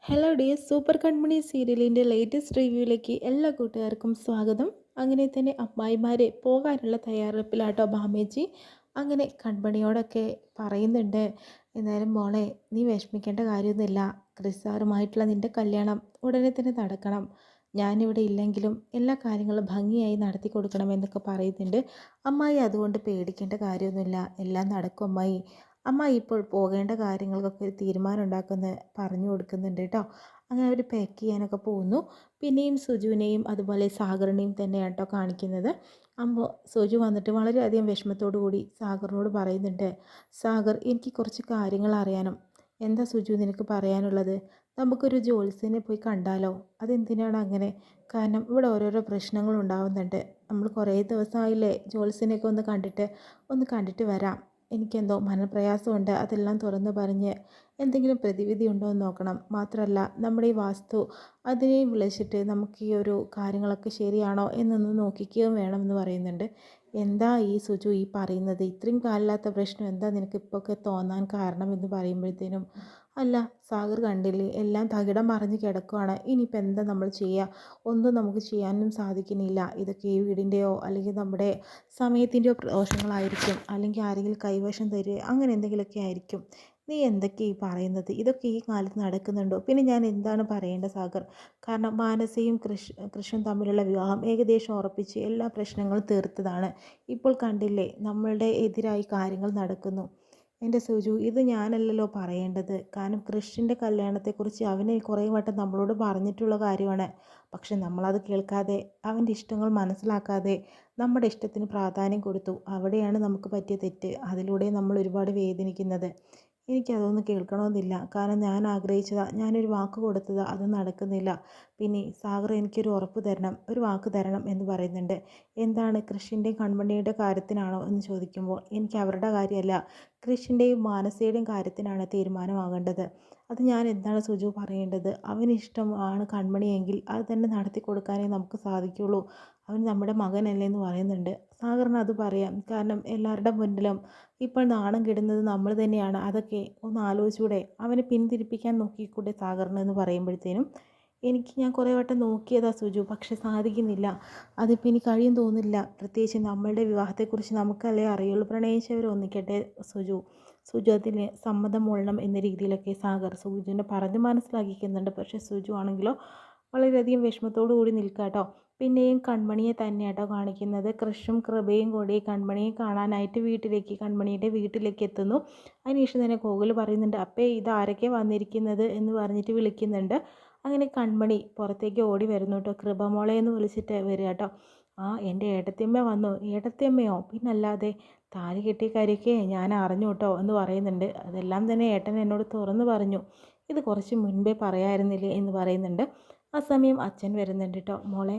Hello dear super കൺമണി സീരിയലിൻ്റെ latest റിവ്യൂയിലേക്ക് എല്ലാ കൂട്ടുകാർക്കും സ്വാഗതം. അങ്ങനെ തന്നെ അമ്മായിമാരെ പോകാനുള്ള തയ്യാറെടുപ്പിലാട്ടോ ഭാമേച്ചി. അങ്ങനെ കൺമണിയോടൊക്കെ പറയുന്നുണ്ട്, എന്നാലും മോളെ നീ വിഷമിക്കേണ്ട കാര്യമൊന്നുമില്ല. ക്രിസാറുമായിട്ടുള്ള നിൻ്റെ കല്യാണം ഉടനെ തന്നെ നടക്കണം. ഞാനിവിടെ ഇല്ലെങ്കിലും എല്ലാ കാര്യങ്ങളും ഭംഗിയായി നടത്തി കൊടുക്കണം എന്നൊക്കെ പറയുന്നുണ്ട്. അമ്മായി അതുകൊണ്ട് പേടിക്കേണ്ട കാര്യമൊന്നുമില്ല, എല്ലാം നടക്കും അമ്മായി. അമ്മായി ഇപ്പോൾ പോകേണ്ട കാര്യങ്ങൾക്കൊക്കെ ഒരു തീരുമാനം ഉണ്ടാക്കുന്ന പറഞ്ഞു കൊടുക്കുന്നുണ്ട് കേട്ടോ. അങ്ങനെ അവർ പാക്ക് ചെയ്യാനൊക്കെ പോകുന്നു. പിന്നെയും സുജുവിനെയും അതുപോലെ സാഗറിനെയും തന്നെയാണ് കേട്ടോ കാണിക്കുന്നത്. അപ്പോൾ സുജു വന്നിട്ട് വളരെയധികം വിഷമത്തോടു കൂടി സാഗറിനോട് പറയുന്നുണ്ട്, സാഗർ എനിക്ക് കുറച്ച് കാര്യങ്ങൾ അറിയാനും. എന്താ സുജു നിനക്ക് പറയാനുള്ളത്? നമുക്കൊരു ജ്യോത്സ്യനെ പോയി കണ്ടാലോ? അതെന്തിനാണ് അങ്ങനെ? കാരണം ഇവിടെ ഓരോരോ പ്രശ്നങ്ങൾ ഉണ്ടാവുന്നുണ്ട്. നമ്മൾ കുറേ ദിവസമായില്ലേ ജ്യോത്സ്യനെയൊക്കെ ഒന്ന് കണ്ടിട്ട് വരാം. എനിക്കെന്തോ മനപ്രയാസമുണ്ട്, അതെല്ലാം തുറന്നു പറഞ്ഞ് എന്തെങ്കിലും പ്രതിവിധി ഉണ്ടോ എന്ന് നോക്കണം. മാത്രമല്ല നമ്മുടെ ഈ വാസ്തു അതിനെ വിളിച്ചിട്ട് നമുക്ക് ഈ ഒരു കാര്യങ്ങളൊക്കെ ശരിയാണോ എന്നൊന്ന് നോക്കിക്കുകയും വേണമെന്ന് പറയുന്നുണ്ട്. എന്താ ഈ സുജു ഈ പറയുന്നത്? ഇത്രയും കാലില്ലാത്ത പ്രശ്നം എന്താ നിനക്ക് ഇപ്പോൾ ഒക്കെ തോന്നാൻ കാരണം എന്ന് പറയുമ്പോഴത്തേനും, അല്ല സാഗർ കണ്ടില്ലേ എല്ലാം തകിടം മറിഞ്ഞ് കിടക്കുവാണ്, ഇനിയിപ്പോൾ എന്താ നമ്മൾ ചെയ്യുക? ഒന്നും നമുക്ക് ചെയ്യാനും സാധിക്കുന്നില്ല. ഇതൊക്കെ ഈ വീടിൻ്റെയോ അല്ലെങ്കിൽ നമ്മുടെ സമയത്തിൻ്റെയോ ദോഷങ്ങളായിരിക്കും, അല്ലെങ്കിൽ ആരെങ്കിലും കൈവശം തരിക അങ്ങനെ എന്തെങ്കിലുമൊക്കെ ആയിരിക്കും. നീ എന്തൊക്കെയാണ് ഈ പറയുന്നത്? ഇതൊക്കെ ഈ കാലത്ത് നടക്കുന്നുണ്ടോ? പിന്നെ ഞാൻ എന്താണ് പറയേണ്ടത് സാഗർ? കാരണം മാനസയും കൃഷും തമ്മിലുള്ള വിവാഹം ഏകദേശം ഉറപ്പിച്ച് എല്ലാ പ്രശ്നങ്ങളും തീർത്തതാണ്. ഇപ്പോൾ കണ്ടില്ലേ നമ്മളുടെ എതിരായി കാര്യങ്ങൾ നടക്കുന്നു. എൻ്റെ സുജു, ഇത് ഞാനല്ലല്ലോ പറയേണ്ടത്. കാരണം കൃഷിൻ്റെ കല്യാണത്തെക്കുറിച്ച് അവനെ കുറേ വട്ടം നമ്മളോട് പറഞ്ഞിട്ടുള്ള കാര്യമാണ്. പക്ഷെ നമ്മളത് കേൾക്കാതെ അവൻ്റെ ഇഷ്ടങ്ങൾ മനസ്സിലാക്കാതെ നമ്മുടെ ഇഷ്ടത്തിന് പ്രാധാന്യം കൊടുത്തു. അവിടെയാണ് നമുക്ക് പറ്റിയ തെറ്റ്. അതിലൂടെ നമ്മൾ ഒരുപാട് വേദനിക്കുന്നത്. എനിക്കതൊന്നും കേൾക്കണമെന്നില്ല. കാരണം ഞാൻ ആഗ്രഹിച്ചതാ, ഞാനൊരു വാക്ക് കൊടുത്തതാ, അത് നടക്കുന്നില്ല. പിന്നെ സാഗർ എനിക്കൊരു ഉറപ്പ് തരണം, ഒരു വാക്ക് തരണം എന്ന് പറയുന്നുണ്ട്. എന്താണ്, കൃഷിൻ്റെയും കൺമണിയുടെ കാര്യത്തിനാണോ എന്ന് ചോദിക്കുമ്പോൾ, എനിക്ക് അവരുടെ കാര്യമല്ല, കൃഷിൻ്റെയും മാനസയുടെയും കാര്യത്തിനാണ് തീരുമാനമാകേണ്ടത്. അത് ഞാൻ എന്താണ് സുജു പറയേണ്ടത്? അവനിഷ്ടമാണ് കൺമണിയെങ്കിൽ അത് തന്നെ നടത്തി കൊടുക്കാനേ നമുക്ക് സാധിക്കുള്ളൂ. അവൻ നമ്മുടെ മകനല്ലേ എന്ന് പറയുന്നുണ്ട്. സാഗറിന് അത് പറയാം, കാരണം എല്ലാവരുടെ മുന്നിലും ഇപ്പോൾ നാണം കെടുന്നത് നമ്മൾ തന്നെയാണ്. അതൊക്കെ ഒന്ന് ആലോചിച്ചൂടെ? അവനെ പിന്തിരിപ്പിക്കാൻ നോക്കിക്കൂടെ സാഗറിന് എന്ന് പറയുമ്പോഴത്തേനും, ഞാൻ കുറേ വട്ടം നോക്കിയതാ സുജു, പക്ഷെ സാധിക്കുന്നില്ല. അതിപ്പോൾ ഇനി കഴിയും തോന്നില്ല. പ്രത്യേകിച്ച് നമ്മളുടെ വിവാഹത്തെക്കുറിച്ച് നമുക്കല്ലേ അറിയുള്ളൂ. പ്രണയിച്ചവർ ഒന്നിക്കട്ടെ സുജു. സുജു അതിന് സമ്മതം മൂളണം എന്ന രീതിയിലൊക്കെ സാഗർ സുജുവിനെ പറഞ്ഞ് മനസ്സിലാക്കിക്കുന്നുണ്ട്. പക്ഷേ സുജു ആണെങ്കിലോ വളരെയധികം വിഷമത്തോടു കൂടി നിൽക്കുക കേട്ടോ. പിന്നെയും കൺമണിയെ തന്നെയാട്ടോ കാണിക്കുന്നത്. കൃഷും കൃപയും കൂടി കൺമണിയെ കാണാനായിട്ട് കൺമണിയുടെ വീട്ടിലേക്ക് എത്തുന്നു. അതിനുശേഷം തന്നെ ഗോകുൽ പറയുന്നുണ്ട്, അപ്പേ ഇത് ആരൊക്കെ വന്നിരിക്കുന്നത് എന്ന് പറഞ്ഞിട്ട് വിളിക്കുന്നുണ്ട്. അങ്ങനെ കൺമണി പുറത്തേക്ക് ഓടി വരുന്നു കേട്ടോ. കൃപമോളെ എന്ന് വിളിച്ചിട്ട് വരിക കേട്ടോ. ആ എൻ്റെ ഏട്ടത്തിയമ്മ വന്നു. ഏട്ടത്തിയമ്മയോ? പിന്നല്ലാതെ, താലി കെട്ടിയ കാര്യമൊക്കെ ഞാൻ അറിഞ്ഞു കേട്ടോ എന്ന് പറയുന്നുണ്ട്. അതെല്ലാം തന്നെ ഏട്ടൻ എന്നോട് തുറന്നു പറഞ്ഞു. ഇത് കുറച്ച് മുൻപേ പറയായിരുന്നില്ലേ എന്ന് പറയുന്നുണ്ട്. ആ സമയം അച്ഛൻ വരുന്നുണ്ട് കേട്ടോ. മോളെ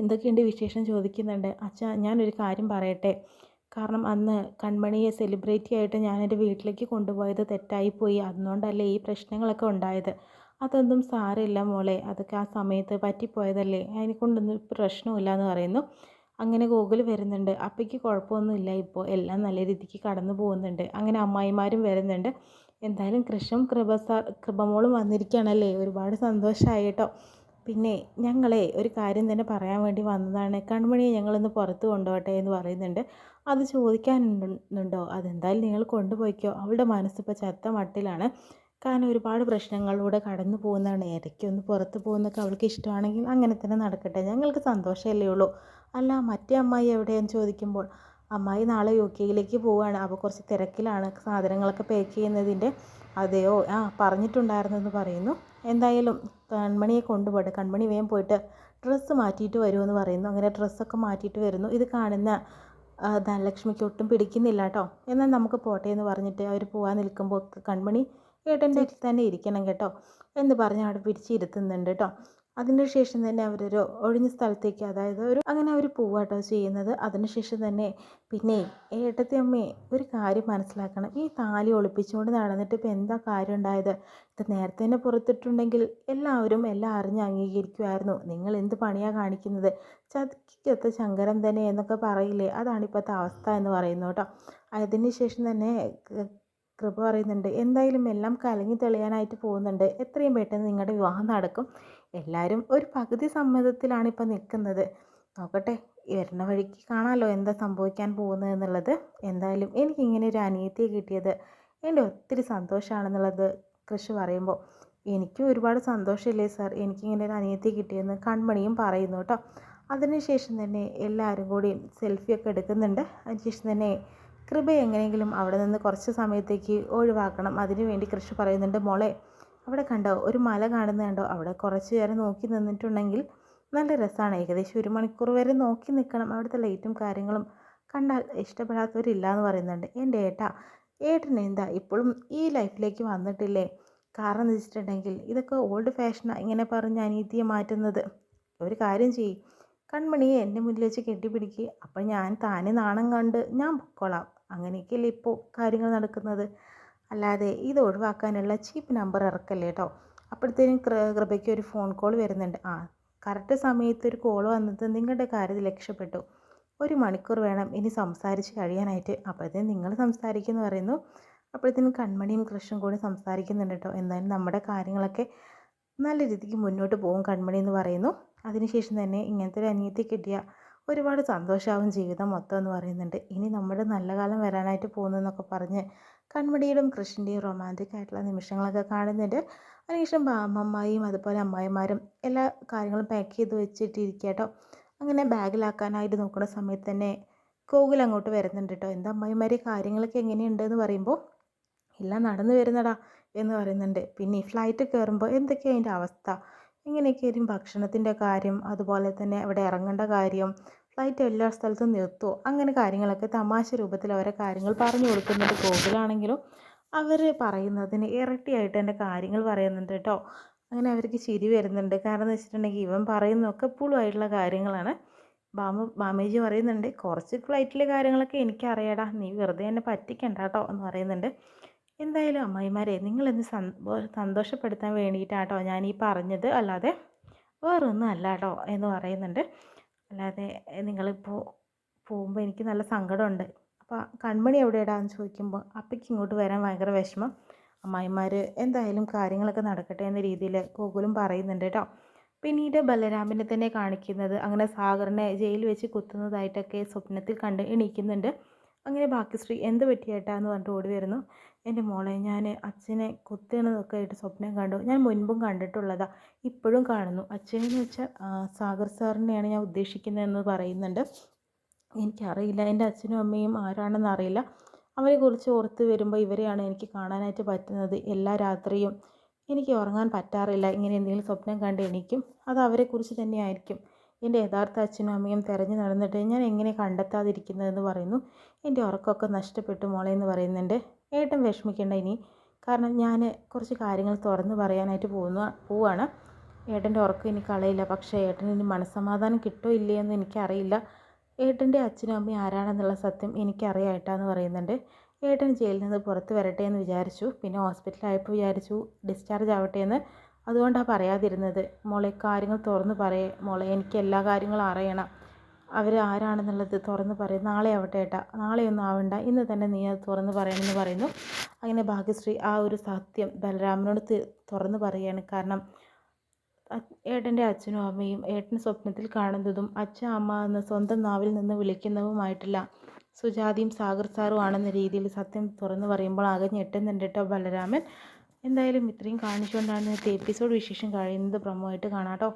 എന്തൊക്കെയുണ്ട് വിശേഷം ചോദിക്കുന്നുണ്ട്. അച്ഛാ ഞാനൊരു കാര്യം പറയട്ടെ. കാരണം അന്ന് കൺമണിയെ സെലിബ്രിറ്റി ആയിട്ട് ഞാൻ എൻ്റെ വീട്ടിലേക്ക് കൊണ്ടുപോയത് തെറ്റായിപ്പോയി. അതുകൊണ്ടല്ലേ ഈ പ്രശ്നങ്ങളൊക്കെ ഉണ്ടായത്. അതൊന്നും സാരമില്ല മോളെ, അതൊക്കെ ആ സമയത്ത് പറ്റിപ്പോയതല്ലേ, അതിനെക്കൊണ്ടൊന്നും പ്രശ്നമില്ല എന്ന് പറയുന്നു. അങ്ങനെ ഗോകുൽ വരുന്നുണ്ട്. അപ്പയ്ക്ക് കുഴപ്പമൊന്നുമില്ല, ഇപ്പോൾ എല്ലാം നല്ല രീതിക്ക് കടന്നു പോകുന്നുണ്ട്. അങ്ങനെ അമ്മായിമാരും വരുന്നുണ്ട്. എന്തായാലും കൃഷും കൃപമോളും വന്നിരിക്കുകയാണല്ലേ, ഒരുപാട് സന്തോഷമായി കേട്ടോ. പിന്നെ ഞങ്ങളെ ഒരു കാര്യം തന്നെ പറയാൻ വേണ്ടി വന്നതാണ്. കൺമണിയെ ഞങ്ങളൊന്ന് പുറത്ത് കൊണ്ടുപോട്ടെ എന്ന് പറയുന്നുണ്ട്. അത് ചോദിക്കാനുണ്ടോ? അതെന്തായാലും നിങ്ങൾ കൊണ്ടുപോയിക്കോ. അവളുടെ മനസ്സിപ്പോൾ ചത്ത മട്ടിലാണ്. കാരണം ഒരുപാട് പ്രശ്നങ്ങളിലൂടെ കടന്നു പോകുന്നതാണ്. ഇടയ്ക്കൊന്ന് പുറത്ത് പോകുന്നതൊക്കെ അവൾക്ക് ഇഷ്ടമാണെങ്കിൽ അങ്ങനെ തന്നെ നടക്കട്ടെ, ഞങ്ങൾക്ക് സന്തോഷമല്ലേ ഉള്ളൂ. അല്ല മറ്റേ അമ്മായി എവിടെയെന്ന് ചോദിക്കുമ്പോൾ, അമ്മായി നാളെ UK പോവുകയാണ്. അപ്പോൾ കുറച്ച് തിരക്കിലാണ് സാധനങ്ങളൊക്കെ പാക്ക് ചെയ്യുന്നതിൻ്റെ. അതെയോ? ആ പറഞ്ഞിട്ടുണ്ടായിരുന്നെന്ന് പറയുന്നു. എന്തായാലും കൺമണിയെ കൊണ്ടുപോട്ടെ, കൺമണി വേഗം പോയിട്ട് ഡ്രസ്സ് മാറ്റിയിട്ട് വരുമെന്ന് പറയുന്നു. അങ്ങനെ ഡ്രസ്സൊക്കെ മാറ്റിയിട്ട് വരുന്നു. ഇത് കാണുന്ന ധനലക്ഷ്മിക്ക് ഒട്ടും പിടിക്കുന്നില്ല കേട്ടോ. എന്നാൽ നമുക്ക് പോട്ടെ എന്ന് പറഞ്ഞിട്ട് അവർ പോകാൻ നിൽക്കുമ്പോൾ, കൺമണി ഏട്ടൻ്റെ അടുത്ത് തന്നെ ഇരിക്കണം കേട്ടോ എന്ന് പറഞ്ഞ് അവിടെ പിടിച്ചിരുത്തുന്നുണ്ട് കേട്ടോ. അതിനുശേഷം തന്നെ അവരൊരു ഒഴിഞ്ഞ സ്ഥലത്തേക്ക്, അതായത് അങ്ങനെ അവർ പോവാട്ടോ ചെയ്യുന്നത്. അതിനുശേഷം തന്നെ പിന്നെ ഏട്ടത്തി അമ്മയെ ഒരു കാര്യം മനസ്സിലാക്കണം. ഈ താലി ഒളിപ്പിച്ചുകൊണ്ട് നടന്നിട്ട് ഇപ്പോൾ എന്താ കാര്യം ഉണ്ടായത്? ഇത് നേരത്തെ തന്നെ പുറത്തിട്ടുണ്ടെങ്കിൽ എല്ലാവരും എല്ലാം അറിഞ്ഞ് അംഗീകരിക്കുമായിരുന്നു. നിങ്ങൾ എന്ത് പണിയാണ് കാണിക്കുന്നത്? ചതിക്കൊത്ത ശങ്കരം തന്നെ എന്നൊക്കെ പറയില്ലേ, അതാണ് ഇപ്പോഴത്തെ അവസ്ഥ എന്ന് പറയുന്നു കേട്ടോ. അതിനുശേഷം തന്നെ കൃപ പറയുന്നുണ്ട്, എന്തായാലും എല്ലാം കലങ്ങി തെളിയാനായിട്ട് പോകുന്നുണ്ട്. എത്രയും പെട്ടെന്ന് നിങ്ങളുടെ വിവാഹം നടക്കും. എല്ലാവരും ഒരു പകുതി സമ്മതത്തിലാണ് ഇപ്പോൾ നിൽക്കുന്നത്. നോക്കട്ടെ, വരുന്ന വഴിക്ക് കാണാമല്ലോ എന്താ സംഭവിക്കാൻ പോകുന്നത് എന്നുള്ളത്. എന്തായാലും എനിക്കിങ്ങനെ ഒരു അനിയത്തിയെ കിട്ടിയത് എൻ്റെ ഒത്തിരി സന്തോഷമാണെന്നുള്ളത് കൃഷി പറയുമ്പോൾ, എനിക്കും ഒരുപാട് സന്തോഷമില്ലേ സാർ എനിക്കിങ്ങനെ ഒരു അനിയത്തിയെ കിട്ടിയെന്ന് കൺമണിയും പറയുന്നു കേട്ടോ. അതിനുശേഷം തന്നെ എല്ലാവരും കൂടി സെൽഫിയൊക്കെ എടുക്കുന്നുണ്ട്. അതിനുശേഷം തന്നെ കൃപയെ എങ്ങനെയെങ്കിലും അവിടെ നിന്ന് കുറച്ച് സമയത്തേക്ക് ഒഴിവാക്കണം. അതിനുവേണ്ടി കൃഷി പറയുന്നുണ്ട്, മോളെ അവിടെ കണ്ടോ ഒരു മല കാണുന്നത് കണ്ടോ, അവിടെ കുറച്ച് നേരം നോക്കി നിന്നിട്ടുണ്ടെങ്കിൽ നല്ല രസമാണ്. ഏകദേശം 1 മണിക്കൂർ വരെ നോക്കി നിൽക്കണം. അവിടുത്തെ ലൈറ്റും കാര്യങ്ങളും കണ്ടാൽ ഇഷ്ടപ്പെടാത്തവരില്ല എന്ന് പറയുന്നുണ്ട്. എൻ്റെ ഏട്ടൻ എന്താ ഇപ്പോഴും ഈ ലൈഫിലേക്ക് വന്നിട്ടില്ലേ? കാരണം എന്ന് വെച്ചിട്ടുണ്ടെങ്കിൽ ഇതൊക്കെ ഓൾഡ് ഫാഷനാണ് ഇങ്ങനെ പറഞ്ഞ് അനീതിയെ മാറ്റുന്നത്. ഒരു കാര്യം ചെയ്യ്, കൺമണിയെ എൻ്റെ മുന്നിൽ വെച്ച് കെട്ടിപ്പിടിക്കുക. അപ്പം ഞാൻ താനെ നാണം കണ്ട് ഞാൻ പൊക്കോളാം. അങ്ങനെയൊക്കെയല്ലേ ഇപ്പോൾ കാര്യങ്ങൾ നടക്കുന്നത്. അല്ലാതെ ഇത് ഒഴിവാക്കാനുള്ള ചീപ്പ് നമ്പർ ഇറക്കല്ലേ കേട്ടോ. അപ്പോഴത്തേനും കൃപയ്ക്ക് ഒരു ഫോൺ കോൾ വരുന്നുണ്ട്. കറക്റ്റ് സമയത്ത് ഒരു കോൾ വന്നത് നിങ്ങളുടെ കാര്യത്തിൽ രക്ഷപ്പെട്ടു. 1 മണിക്കൂർ വേണം ഇനി സംസാരിച്ച് കഴിയാനായിട്ട്. അപ്പോഴത്തേനും നിങ്ങൾ സംസാരിക്കുമെന്ന് പറയുന്നു. അപ്പോഴത്തേനും കൺമണിയും കൃഷ്ണനും കൂടി സംസാരിക്കുന്നുണ്ട് കേട്ടോ. എന്തായാലും നമ്മുടെ കാര്യങ്ങളൊക്കെ നല്ല രീതിക്ക് മുന്നോട്ട് പോകും കൺമണി എന്ന് പറയുന്നു. അതിനുശേഷം തന്നെ ഇങ്ങനത്തെ ഒരു അനിയത്തി കിട്ടിയ ഒരുപാട് സന്തോഷമാവും ജീവിതം മൊത്തം എന്ന് പറയുന്നുണ്ട്. ഇനി നമ്മുടെ നല്ല കാലം വരാനായിട്ട് പോകുന്നു എന്നൊക്കെ പറഞ്ഞ് കൺമണിയുടെയും കൃഷ്ണൻ്റെയും റൊമാൻറ്റിക് ആയിട്ടുള്ള നിമിഷങ്ങളൊക്കെ കാണുന്നുണ്ട്. അതിനുശേഷം അമ്മമ്മയും അതുപോലെ അമ്മായിമാരും എല്ലാ കാര്യങ്ങളും പാക്ക് ചെയ്ത് വെച്ചിട്ടിരിക്കുക കേട്ടോ. അങ്ങനെ ബാഗിലാക്കാനായിട്ട് നോക്കുന്ന സമയത്ത് തന്നെ കോകിൽ അങ്ങോട്ട് വരുന്നുണ്ട് കേട്ടോ. എന്താ അമ്മായിമാരെ കാര്യങ്ങളൊക്കെ എങ്ങനെയുണ്ടെന്ന് പറയുമ്പോൾ, എല്ലാം നടന്നു വരുന്നടാ എന്ന് പറയുന്നുണ്ട്. പിന്നെ ഈ ഫ്ലൈറ്റ് കയറുമ്പോൾ എന്തൊക്കെയാണ് അതിൻ്റെ അവസ്ഥ, എങ്ങനെയൊക്കെയായിരിക്കും ഭക്ഷണത്തിൻ്റെ കാര്യം, അതുപോലെ തന്നെ അവിടെ ഇറങ്ങേണ്ട കാര്യം, ഫ്ലൈറ്റ് എല്ലാ സ്ഥലത്തും നിർത്തുമോ, അങ്ങനെ കാര്യങ്ങളൊക്കെ തമാശ രൂപത്തിൽ അവരെ കാര്യങ്ങൾ പറഞ്ഞു കൊടുക്കുന്നുണ്ട്. ഗോകുലാണെങ്കിലും അവർ പറയുന്നതിന് ഇരട്ടിയായിട്ട് എൻ്റെ കാര്യങ്ങൾ പറയുന്നുണ്ട് കേട്ടോ. അങ്ങനെ അവർക്ക് ചിരി വരുന്നുണ്ട്. കാരണം എന്ന് വെച്ചിട്ടുണ്ടെങ്കിൽ ഇവൻ പറയുന്നതൊക്കെ പുളുവായിട്ടുള്ള കാര്യങ്ങളാണ്. ബാമേജി പറയുന്നുണ്ട്, കുറച്ച് ഫ്ലൈറ്റിലെ കാര്യങ്ങളൊക്കെ എനിക്കറിയാടാ, നീ വെറുതെ എന്നെ പറ്റിക്കണ്ട കേട്ടോ എന്ന് പറയുന്നുണ്ട്. എന്തായാലും അമ്മായിമാരെ നിങ്ങളെന്ന് സന്തോഷപ്പെടുത്താൻ വേണ്ടിയിട്ടാട്ടോ ഞാൻ ഈ പറഞ്ഞത്, അല്ലാതെ വേറൊന്നും അല്ല കേട്ടോ എന്ന് പറയുന്നുണ്ട്. അല്ലാതെ നിങ്ങളിപ്പോൾ പോകുമ്പോൾ എനിക്ക് നല്ല സങ്കടമുണ്ട്. അപ്പോൾ കൺമണി എവിടെയാടാന്ന് ചോദിക്കുമ്പോൾ അപ്പയ്ക്ക് ഇങ്ങോട്ട് വരാൻ ഭയങ്കര വിഷമം. അമ്മായിമാർ എന്തായാലും കാര്യങ്ങളൊക്കെ നടക്കട്ടെ എന്ന രീതിയിൽ ഗോകുലും പറയുന്നുണ്ട് കേട്ടോ. പിന്നീട് ബലരാമനെ തന്നെ കാണിക്കുന്നത് അങ്ങനെ സാഗറിനെ ജയിലിൽ വെച്ച് കുത്തുന്നതായിട്ടൊക്കെ സ്വപ്നത്തിൽ കണ്ട് എണീക്കുന്നുണ്ട്. അങ്ങനെ ഭാഗ്യശ്രീ എന്ത് പറ്റിയേട്ടാന്ന് പറഞ്ഞിട്ട് ഓടി വരുന്നു. എൻ്റെ മോളെ, ഞാൻ അച്ഛനെ കുത്തുന്നതൊക്കെ ആയിട്ട് സ്വപ്നം കണ്ടു. ഞാൻ മുൻപും കണ്ടിട്ടുള്ളതാ, ഇപ്പോഴും കാണുന്നു. അച്ഛനെന്ന് വെച്ചാൽ സാഗർ സാറിനെയാണ് ഞാൻ ഉദ്ദേശിക്കുന്നതെന്ന് പറയുന്നുണ്ട്. എനിക്കറിയില്ല, എൻ്റെ അച്ഛനും അമ്മയും ആരാണെന്ന് അറിയില്ല. അവരെക്കുറിച്ച് ഓർത്ത് വരുമ്പോൾ ഇവരെയാണ് എനിക്ക് കാണാനായിട്ട് പറ്റുന്നത്. എല്ലാ രാത്രിയും എനിക്ക് ഉറങ്ങാൻ പറ്റാറില്ല. ഇങ്ങനെ എന്തെങ്കിലും സ്വപ്നം കണ്ട് എണീക്കും. അത് അവരെക്കുറിച്ച് തന്നെയായിരിക്കും. എൻ്റെ യഥാർത്ഥ അച്ഛനും അമ്മയും തിരഞ്ഞു നടന്നിട്ട് ഞാൻ എങ്ങനെ കണ്ടെത്താതിരിക്കുന്നതെന്ന് പറയുന്നു. എൻ്റെ ഉറക്കമൊക്കെ നഷ്ടപ്പെട്ടു മോളെ എന്ന് പറയുന്നുണ്ട്. ഏട്ടൻ വിഷമിക്കേണ്ട ഇനി, കാരണം ഞാൻ കുറച്ച് കാര്യങ്ങൾ തുറന്ന് പറയാനായിട്ട് പോവാണ്. ഏട്ടൻ്റെ ഉറക്കം ഇനി കളയില്ല. പക്ഷേ ഏട്ടന് ഇനി മനസ്സമാധാനം കിട്ടോ ഇല്ലേ എന്ന് എനിക്കറിയില്ല. ഏട്ടൻ്റെ അച്ഛനും അമ്മയും ആരാണെന്നുള്ള സത്യം എനിക്കറിയാം ഏട്ടാന്ന് പറയുന്നുണ്ട്. ഏട്ടൻ ജയിലിൽ നിന്ന് പുറത്ത് വരട്ടെ എന്ന് വിചാരിച്ചു. പിന്നെ ഹോസ്പിറ്റലായപ്പോൾ വിചാരിച്ചു ഡിസ്ചാർജ് ആവട്ടെ എന്ന്. അതുകൊണ്ടാണ് പറയാതിരുന്നത്. മോളെ കാര്യങ്ങൾ തുറന്ന് പറയേ മോളെ, എനിക്ക് എല്ലാ കാര്യങ്ങളും അറിയണം. അവർ ആരാണെന്നുള്ളത് തുറന്ന് പറയും. നാളെ ആവട്ടെ ഏട്ടാ, നാളെയൊന്നും ആവണ്ട, ഇന്ന് തന്നെ നീ അത് തുറന്ന് പറയണമെന്ന് പറയുന്നു. അങ്ങനെ ഭാഗ്യശ്രീ ആ ഒരു സത്യം ബലരാമനോട് തുറന്ന് പറയുകയാണ്. കാരണം ഏട്ടൻ്റെ അച്ഛനും അമ്മയും ഏട്ടൻ സ്വപ്നത്തിൽ കാണുന്നതും അച്ഛൻ അമ്മ എന്ന് സ്വന്തം നാവിൽ നിന്ന് വിളിക്കുന്നതുമായിട്ടില്ല സുജാതയും സാഗർ സാറും ആണെന്ന രീതിയിൽ സത്യം തുറന്നു പറയുമ്പോൾ ആകെ ഞെട്ടുന്നുണ്ട് കേട്ടോ ബലരാമൻ. എന്തായാലും ഇത്രയും കാണിച്ചുകൊണ്ടാണ് ഇന്നത്തെ എപ്പിസോഡ് വിശേഷം കഴിയുന്നത്. പ്രൊമോ ആയിട്ട് കാണാം കേട്ടോ.